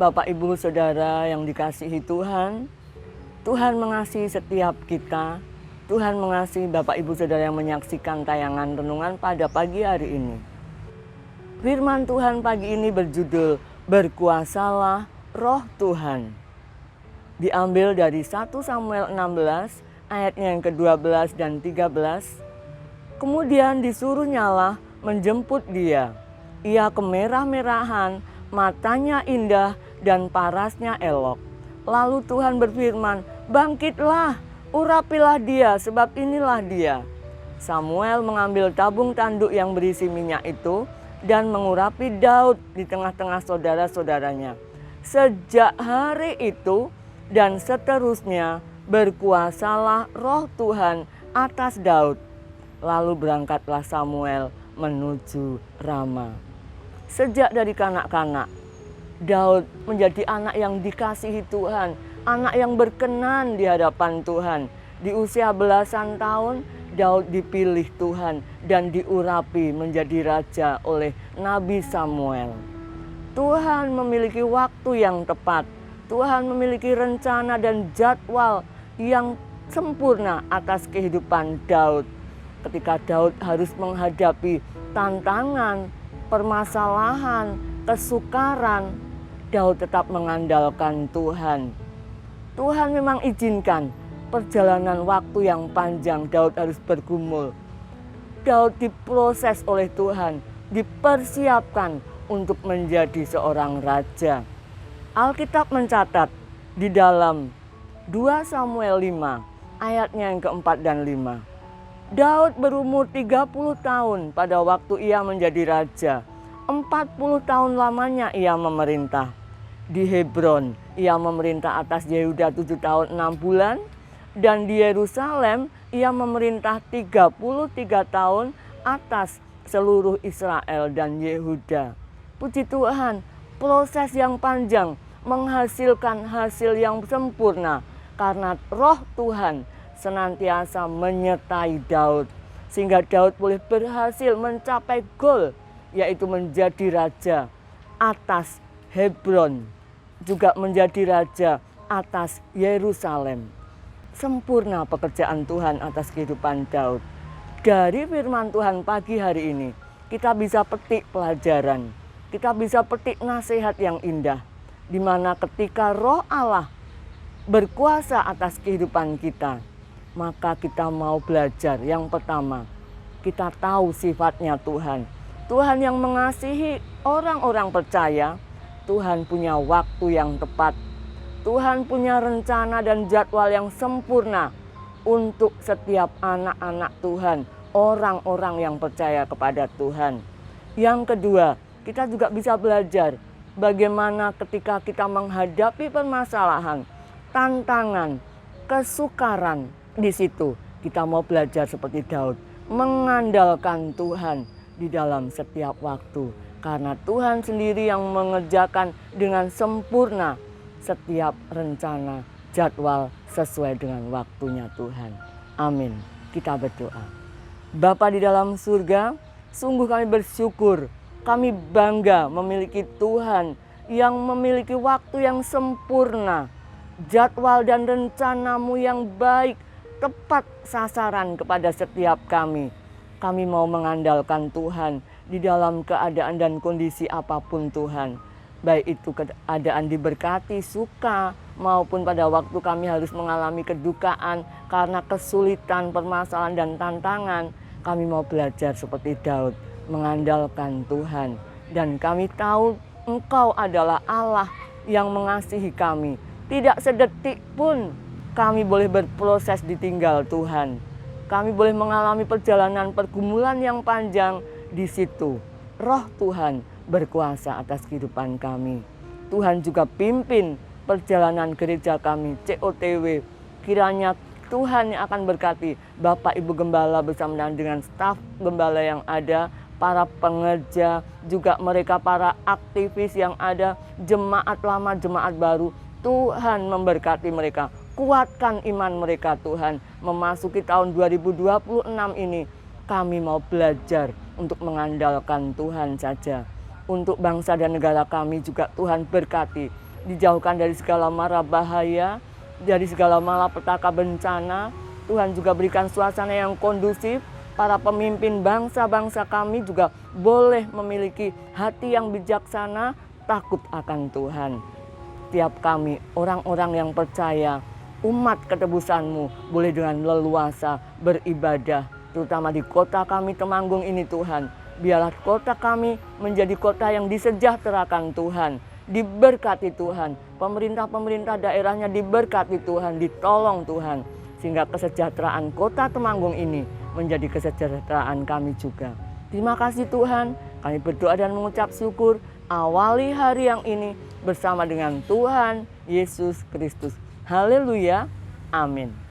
Bapak, Ibu, Saudara yang dikasihi Tuhan. Tuhan mengasihi setiap kita. Tuhan mengasihi Bapak, Ibu, Saudara yang menyaksikan tayangan renungan pada pagi hari ini. Firman Tuhan pagi ini berjudul Berkuasalah Roh Tuhan. Diambil dari 1 Samuel 16 ayatnya yang ke-12 dan 13. Kemudian disuruh nyala menjemput dia. Ia kemerah-merahan, matanya indah dan parasnya elok. Lalu Tuhan berfirman, "Bangkitlah, urapilah dia, sebab inilah dia." Samuel mengambil tabung tanduk yang berisi minyak itu dan mengurapi Daud di tengah-tengah saudara-saudaranya. Sejak hari itu dan seterusnya berkuasalah Roh Tuhan atas Daud. Lalu berangkatlah Samuel menuju Rama. Sejak dari kanak-kanak, Daud menjadi anak yang dikasihi Tuhan, anak yang berkenan di hadapan Tuhan. Di usia belasan tahun, Daud dipilih Tuhan dan diurapi menjadi raja oleh Nabi Samuel. Tuhan memiliki waktu yang tepat. Tuhan memiliki rencana dan jadwal yang sempurna atas kehidupan Daud. Ketika Daud harus menghadapi tantangan, permasalahan, kesukaran, Daud tetap mengandalkan Tuhan. Tuhan memang izinkan perjalanan waktu yang panjang Daud harus bergumul. Daud diproses oleh Tuhan, dipersiapkan untuk menjadi seorang raja. Alkitab mencatat di dalam 2 Samuel 5 ayatnya yang keempat dan 5. Daud berumur 30 tahun pada waktu ia menjadi raja. 40 tahun lamanya ia memerintah. Di Hebron ia memerintah atas Yehuda 7 tahun 6 bulan. Dan di Yerusalem ia memerintah 33 tahun atas seluruh Israel dan Yehuda. Puji Tuhan, proses yang panjang menghasilkan hasil yang sempurna. Karena Roh Tuhan senantiasa menyertai Daud. Sehingga Daud boleh berhasil mencapai goal, yaitu menjadi raja atas Hebron. Juga menjadi raja atas Yerusalem. Sempurna pekerjaan Tuhan atas kehidupan Daud. Dari firman Tuhan pagi hari ini, kita bisa petik pelajaran. Kita bisa petik nasihat yang indah. Di mana ketika Roh Allah berkuasa atas kehidupan kita, maka kita mau belajar. Yang pertama, kita tahu sifatnya Tuhan. Tuhan yang mengasihi orang-orang percaya. Tuhan punya waktu yang tepat. Tuhan punya rencana dan jadwal yang sempurna untuk setiap anak-anak Tuhan, orang-orang yang percaya kepada Tuhan. Yang kedua, kita juga bisa belajar bagaimana ketika kita menghadapi permasalahan, tantangan, kesukaran. Di situ kita mau belajar seperti Daud, mengandalkan Tuhan di dalam setiap waktu. Karena Tuhan sendiri yang mengerjakan dengan sempurna setiap rencana, jadwal sesuai dengan waktunya Tuhan. Amin. Kita berdoa. Bapa di dalam surga, sungguh kami bersyukur, kami bangga memiliki Tuhan yang memiliki waktu yang sempurna, jadwal dan rencanamu yang baik, tepat sasaran kepada setiap kami. Kami mau mengandalkan Tuhan di dalam keadaan dan kondisi apapun Tuhan. Baik itu keadaan diberkati, suka, maupun pada waktu kami harus mengalami kedukaan karena kesulitan, permasalahan dan tantangan. Kami mau belajar seperti Daud, mengandalkan Tuhan. Dan kami tahu Engkau adalah Allah yang mengasihi kami. Tidak sedetik pun kami boleh berproses ditinggal Tuhan. Kami boleh mengalami perjalanan pergumulan yang panjang. Di situ Roh Tuhan berkuasa atas kehidupan kami. Tuhan juga pimpin perjalanan gereja kami COTW. Kiranya Tuhan yang akan berkati Bapak Ibu Gembala bersama dengan staf Gembala yang ada, para pengerja, juga mereka para aktivis yang ada, jemaat lama, jemaat baru. Tuhan memberkati mereka, kuatkan iman mereka Tuhan. Memasuki tahun 2026 ini, kami mau belajar untuk mengandalkan Tuhan saja. Untuk bangsa dan negara kami juga Tuhan berkati. dijauhkan dari segala mara bahaya, dari segala malapetaka bencana. Tuhan juga berikan suasana yang kondusif, para pemimpin bangsa-bangsa kami juga boleh memiliki hati yang bijaksana, takut akan Tuhan. Tiap kami, orang-orang yang percaya, umat ketebus-Mu, boleh dengan leluasa beribadah, terutama di kota kami Temanggung ini Tuhan. Biarlah kota kami menjadi kota yang disejahterakan Tuhan, diberkati Tuhan. Pemerintah-pemerintah daerahnya diberkati Tuhan, ditolong Tuhan. Sehingga kesejahteraan kota Temanggung ini menjadi kesejahteraan kami juga. Terima kasih Tuhan, kami berdoa dan mengucap syukur. Awali hari yang ini bersama dengan Tuhan Yesus Kristus. Haleluya, amin.